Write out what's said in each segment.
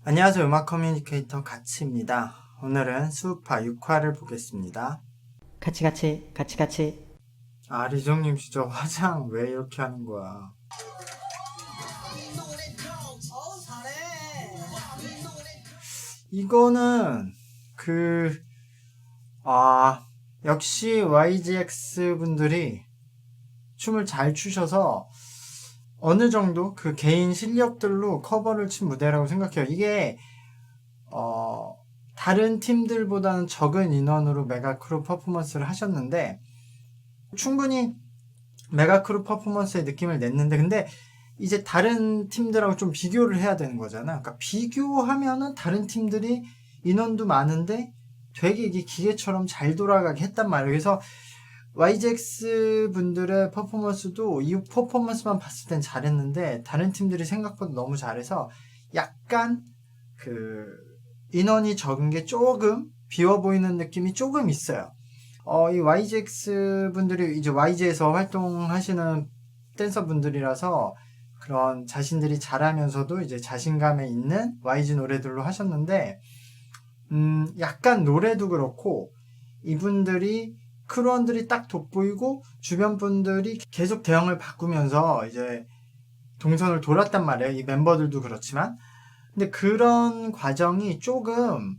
안녕하세요. 음악 커뮤니케이터 가치입니다. 오늘은 수우파 6화를 보겠습니다. 같이. 아, 리정님 진짜 화장 왜 이렇게 하는 거야? 이거는 그, 아, 역시 YGX 분들이 춤을 잘 추셔서 어느 정도 그 개인 실력들로 커버를 친 무대라고 생각해요. 이게 어, 다른 팀들보다는 적은 인원으로 메가크루 퍼포먼스를 하셨는데 충분히 메가크루 퍼포먼스의 느낌을 냈는데 근데 이제 다른 팀들하고 좀 비교를 해야 되는 거잖아. 그러니까 비교하면은 다른 팀들이 인원도 많은데 되게 이게 기계처럼 잘 돌아가게 했단 말이에요. 그래서 YGX 분들의 퍼포먼스도 이 퍼포먼스만 봤을 땐 잘했는데 다른 팀들이 생각보다 너무 잘해서 약간 그 인원이 적은 게 조금 비워 보이는 느낌이 조금 있어요. 이 YGX 분들이 이제 YG에서 활동하시는 댄서 분들이라서 그런 자신들이 잘하면서도 이제 자신감에 있는 YG 노래들로 하셨는데, 약간 노래도 그렇고, 이분들이 크루원들이 딱 돋보이고, 주변 분들이 계속 대형을 바꾸면서 이제 동선을 돌았단 말이에요. 이 멤버들도 그렇지만. 근데 그런 과정이 조금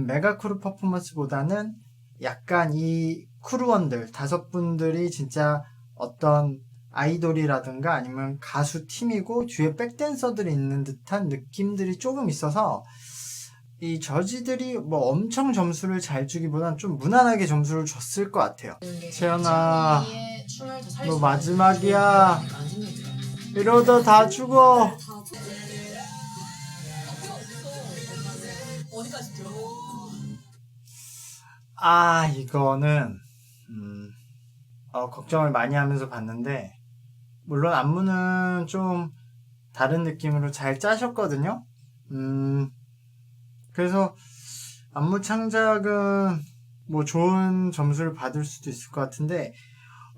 메가크루 퍼포먼스보다는 약간 이 크루원들 다섯 분들이 진짜 어떤 아이돌이라든가 아니면 가수 팀이고 뒤에 백댄서들이 있는 듯한 느낌들이 조금 있어서 이 저지들이 뭐 엄청 점수를 잘 주기보단 좀 무난하게 점수를 줬을 것 같아요. 채연아, 너 마지막이야. 이러다 다 죽어. 아, 이거는 걱정을 많이 하면서 봤는데 물론 안무는 좀 다른 느낌으로 잘 짜셨거든요. 그래서 안무 창작은 뭐 좋은 점수를 받을 수도 있을 것 같은데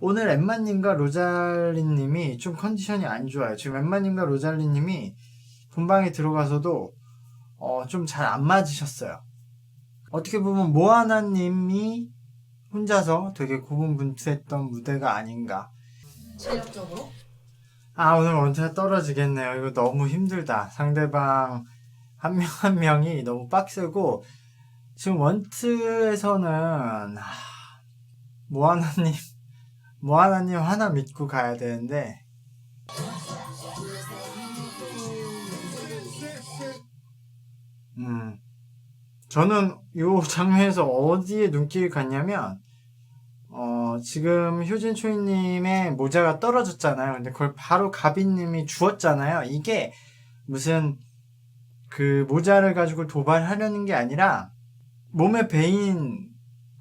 오늘 엠마님과 로잘리님이 좀 컨디션이 안 좋아요. 지금 엠마님과 로잘리님이 본방에 들어가서도 좀 잘 안 맞으셨어요. 어떻게 보면 모아나님이 혼자서 되게 고군분투했던 무대가 아닌가. 체력적으로? 아, 오늘 원투가 떨어지겠네요. 이거 너무 힘들다. 상대방 한 명 한 명이 너무 빡세고, 지금 원투에서는, 모아나님, 모아나님 하나 믿고 가야 되는데, 음, 저는 요 장면에서 어디에 눈길이 갔냐면, 지금 효진 초이님의 모자가 떨어졌잖아요. 근데 그걸 바로 가빈님이 주었잖아요. 이게 무슨 그 모자를 가지고 도발하려는 게 아니라 몸에 배인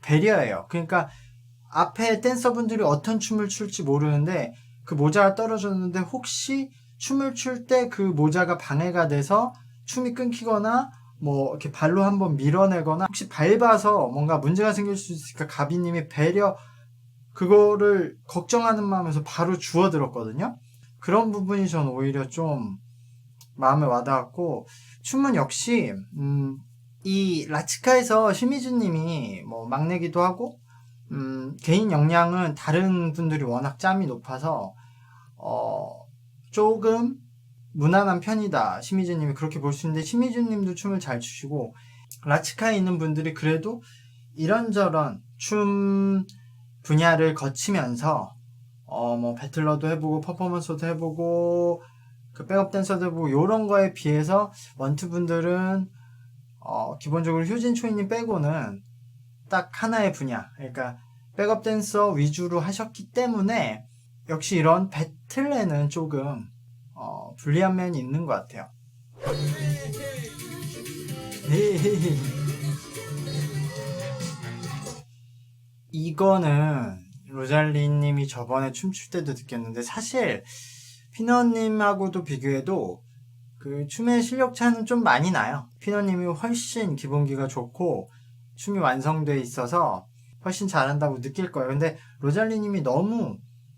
배려예요. 그러니까 앞에 댄서분들이 어떤 춤을 출지 모르는데 그 모자가 떨어졌는데 혹시 춤을 출 때 그 모자가 방해가 돼서 춤이 끊기거나 뭐 이렇게 발로 한번 밀어내거나 혹시 밟아서 뭔가 문제가 생길 수 있으니까 가비님이 배려 그거를 걱정하는 마음에서 바로 주워들었거든요. 그런 부분이 전 오히려 좀 마음에 와닿았고 춤은 역시 이 라치카에서 심희준님이 뭐 막내기도 하고 개인 역량은 다른 분들이 워낙 짬이 높아서 조금 무난한 편이다. 심희준님이 그렇게 볼 수 있는데 심희준님도 춤을 잘 추시고 라치카에 있는 분들이 그래도 이런저런 춤 분야를 거치면서 뭐 배틀러도 해보고 퍼포먼스도 해보고 그 백업 댄서도 해보고 요런 거에 비해서 원투 분들은 기본적으로 효진 초이님 빼고는 딱 하나의 분야 그러니까 백업 댄서 위주로 하셨기 때문에 역시 이런 배틀에는 조금 불리한 면이 있는 것 같아요. 이거는 로잘리님이 저번에 춤출 때도 느꼈는데 사실 피너님하고도 비교해도 그 춤의 실력 차는 좀 많이 나요. 피너님이 훨씬 기본기가 좋고 춤이 완성돼 있어서 훨씬 잘한다고 느낄 거예요. 근데 로잘리님이 너무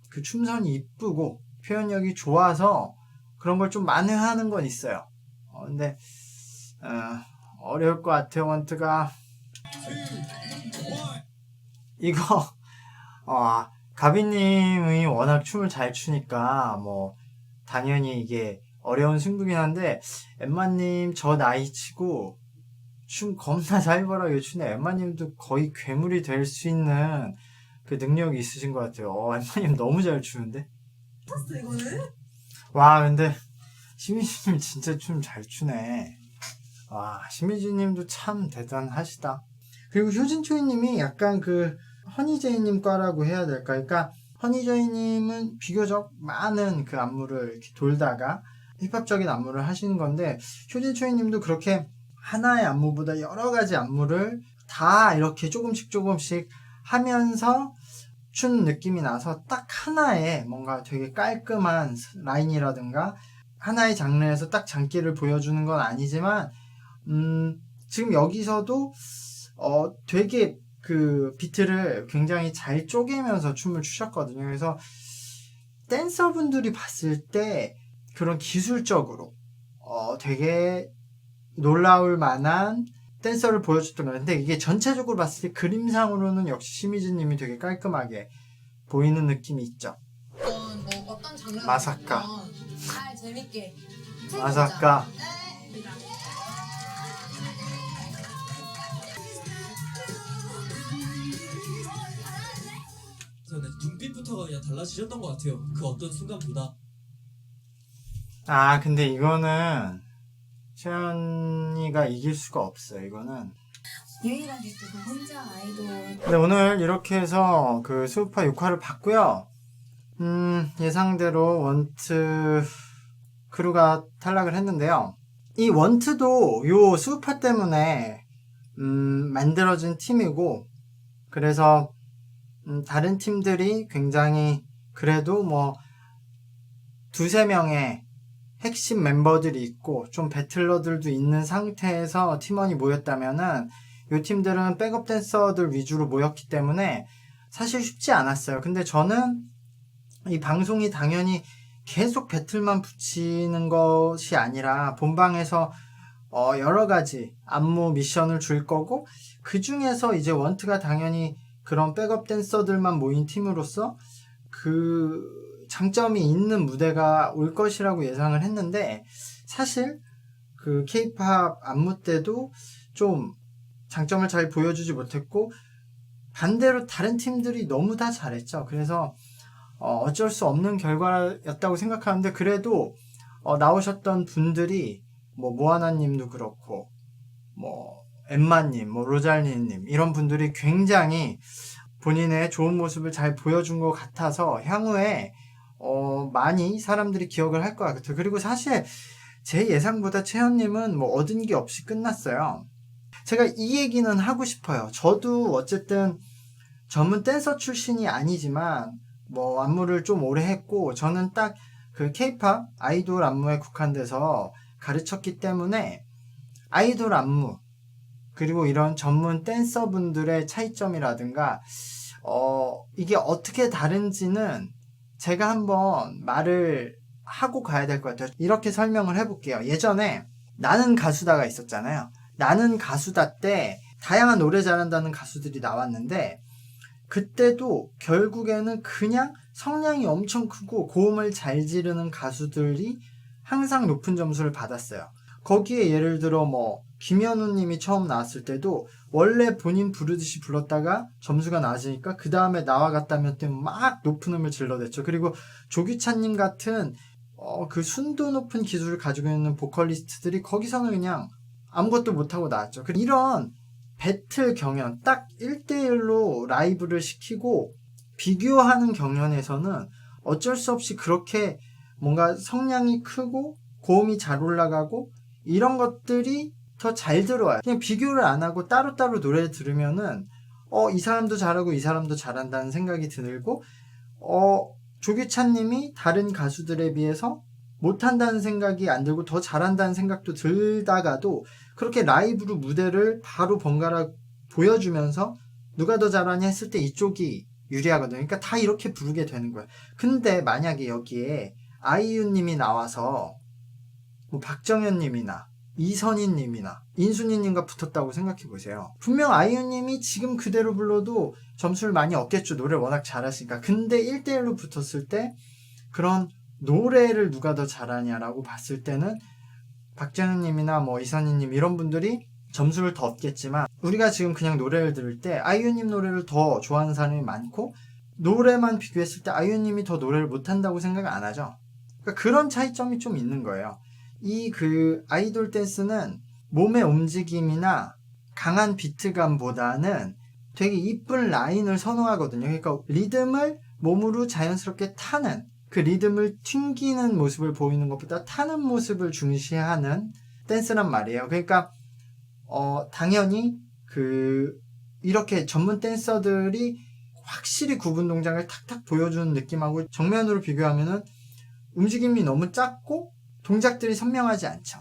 그 춤선이 이쁘고 표현력이 좋아서 그런 걸 좀 만회하는 건 있어요. 근데 어려울 것 같아요, 원트가. 이거, 가비님이 워낙 춤을 잘 추니까, 뭐, 당연히 이게 어려운 승부긴 한데, 엠마님 저 나이 치고, 춤 겁나 살벌하게 추네. 엠마님도 거의 괴물이 될 수 있는 그 능력이 있으신 것 같아요. 엠마님 너무 잘 추는데? 와, 근데, 심희주님 진짜 춤 잘 추네. 와, 심희주님도 참 대단하시다. 그리고 효진초이님이 약간 그 허니제이님 과라고 해야 될까? 그러니까 허니제이님은 비교적 많은 그 안무를 이렇게 돌다가 힙합적인 안무를 하시는 건데 효진초이님도 그렇게 하나의 안무보다 여러 가지 안무를 다 이렇게 조금씩 하면서 춘 느낌이 나서 딱 하나의 뭔가 되게 깔끔한 라인이라든가 하나의 장르에서 딱 장기를 보여주는 건 아니지만 지금 여기서도 되게 그 비트를 굉장히 잘 쪼개면서 춤을 추셨거든요. 그래서 댄서분들이 봤을 때 그런 기술적으로 되게 놀라울 만한 댄서를 보여줬던 거예요. 근데 이게 전체적으로 봤을 때 그림상으로는 역시 심희진님이 되게 깔끔하게 보이는 느낌이 있죠. 어떤 장르 마사카. 잘 재밌게 마사카. 근데 눈빛부터가 그냥 달라지셨던 것 같아요. 그 어떤 순간보다. 근데 이거는 채연이가 이길 수가 없어요. 이거는. 유일하게 또 혼자 아이돌 근데 오늘 이렇게 해서 그 수우파 6화를 봤고요. 예상대로 원트 크루가 탈락을 했는데요. 이 원트도 요 수우파 때문에 만들어진 팀이고, 그래서 다른 팀들이 굉장히 그래도 뭐 두세 명의 핵심 멤버들이 있고 좀 배틀러들도 있는 상태에서 팀원이 모였다면은 요 팀들은 백업 댄서들 위주로 모였기 때문에 사실 쉽지 않았어요. 근데 저는 이 방송이 당연히 계속 배틀만 붙이는 것이 아니라 본방에서 여러 가지 안무 미션을 줄 거고 그 중에서 이제 원트가 당연히 그런 백업 댄서들만 모인 팀으로서 그 장점이 있는 무대가 올 것이라고 예상을 했는데 사실 그 K-팝 안무 때도 좀 장점을 잘 보여주지 못했고 반대로 다른 팀들이 너무 다 잘했죠. 그래서 어쩔 수 없는 결과였다고 생각하는데 그래도 나오셨던 분들이 뭐 모아나님도 그렇고 뭐 엠마님, 뭐 로잘리님 이런 분들이 굉장히 본인의 좋은 모습을 잘 보여준 것 같아서 향후에 많이 사람들이 기억을 할 것 같아요. 그리고 사실 제 예상보다 채연님은 뭐 얻은 게 없이 끝났어요. 제가 이 얘기는 하고 싶어요. 저도 어쨌든 전문 댄서 출신이 아니지만 뭐 안무를 좀 오래 했고 저는 딱 그 K-팝 아이돌 안무에 국한돼서 가르쳤기 때문에 아이돌 안무 그리고 이런 전문 댄서분들의 차이점이라든가 이게 어떻게 다른지는 제가 한번 말을 하고 가야 될 것 같아요. 이렇게 설명을 해볼게요. 예전에 나는 가수다가 있었잖아요. 나는 가수다 때 다양한 노래 잘한다는 가수들이 나왔는데 그때도 결국에는 그냥 성량이 엄청 크고 고음을 잘 지르는 가수들이 항상 높은 점수를 받았어요. 거기에 예를 들어 뭐 김현우 님이 처음 나왔을 때도 원래 본인 부르듯이 불렀다가 점수가 낮으니까 그 다음에 나와 같다면 막 높은 음을 질러댔죠. 그리고 조규찬 님 같은 그 순도 높은 기술을 가지고 있는 보컬리스트들이 거기서는 그냥 아무것도 못하고 나왔죠. 이런 배틀 경연 딱 1대1로 라이브를 시키고 비교하는 경연에서는 어쩔 수 없이 그렇게 뭔가 성량이 크고 고음이 잘 올라가고 이런 것들이 더 잘 들어와요. 그냥 비교를 안 하고 따로따로 노래를 들으면은 이 사람도 잘하고 이 사람도 잘한다는 생각이 들고 조규찬 님이 다른 가수들에 비해서 못한다는 생각이 안 들고 더 잘한다는 생각도 들다가도 그렇게 라이브로 무대를 바로 번갈아 보여주면서 누가 더 잘하냐 했을 때 이쪽이 유리하거든요. 그러니까 다 이렇게 부르게 되는 거예요. 근데 만약에 여기에 아이유 님이 나와서 뭐 박정현 님이나 이선희님이나 인순이님과 붙었다고 생각해보세요. 분명 아이유님이 지금 그대로 불러도 점수를 많이 얻겠죠. 노래를 워낙 잘하시니까. 근데 1대1로 붙었을 때 그런 노래를 누가 더 잘하냐라고 봤을 때는 박재현님이나 뭐 이선희님 이런 분들이 점수를 더 얻겠지만, 우리가 지금 그냥 노래를 들을 때 아이유님 노래를 더 좋아하는 사람이 많고 노래만 비교했을 때 아이유님이 더 노래를 못한다고 생각 안 하죠. 그러니까 그런 차이점이 좀 있는 거예요. 이 아이돌 댄스는 몸의 움직임이나 강한 비트감보다는 되게 이쁜 라인을 선호하거든요. 그러니까 리듬을 몸으로 자연스럽게 타는, 그 리듬을 튕기는 모습을 보이는 것보다 타는 모습을 중시하는 댄스란 말이에요. 그러니까 당연히 이렇게 전문 댄서들이 확실히 구분 동작을 탁탁 보여주는 느낌하고 정면으로 비교하면은 움직임이 너무 작고 동작들이 선명하지 않죠.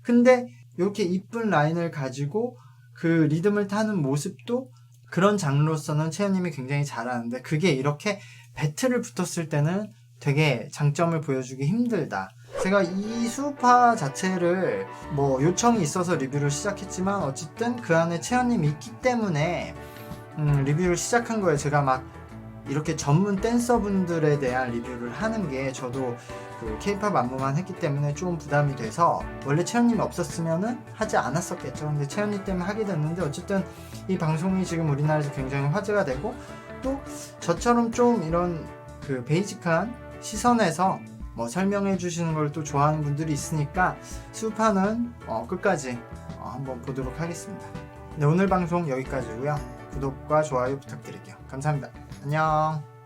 근데 이렇게 이쁜 라인을 가지고 그 리듬을 타는 모습도 그런 장르로서는 채연님이 굉장히 잘하는데, 그게 이렇게 배틀을 붙었을 때는 되게 장점을 보여주기 힘들다. 제가 이 수우파 자체를 뭐 요청이 있어서 리뷰를 시작했지만 어쨌든 그 안에 채연님이 있기 때문에 리뷰를 시작한 거예요. 제가 막 이렇게 전문 댄서분들에 대한 리뷰를 하는 게 저도 K-pop 안무만 했기 때문에 좀 부담이 돼서, 원래 채연님이 없었으면은 하지 않았었겠죠. 근데 채연님 때문에 하게 됐는데, 어쨌든 이 방송이 지금 우리나라에서 굉장히 화제가 되고, 또 저처럼 좀 이런 베이직한 시선에서 뭐 설명해 주시는 걸 또 좋아하는 분들이 있으니까 수우파는 끝까지 한번 보도록 하겠습니다. 네, 오늘 방송 여기까지고요. 구독과 좋아요 부탁드릴게요. 감사합니다. 안녕.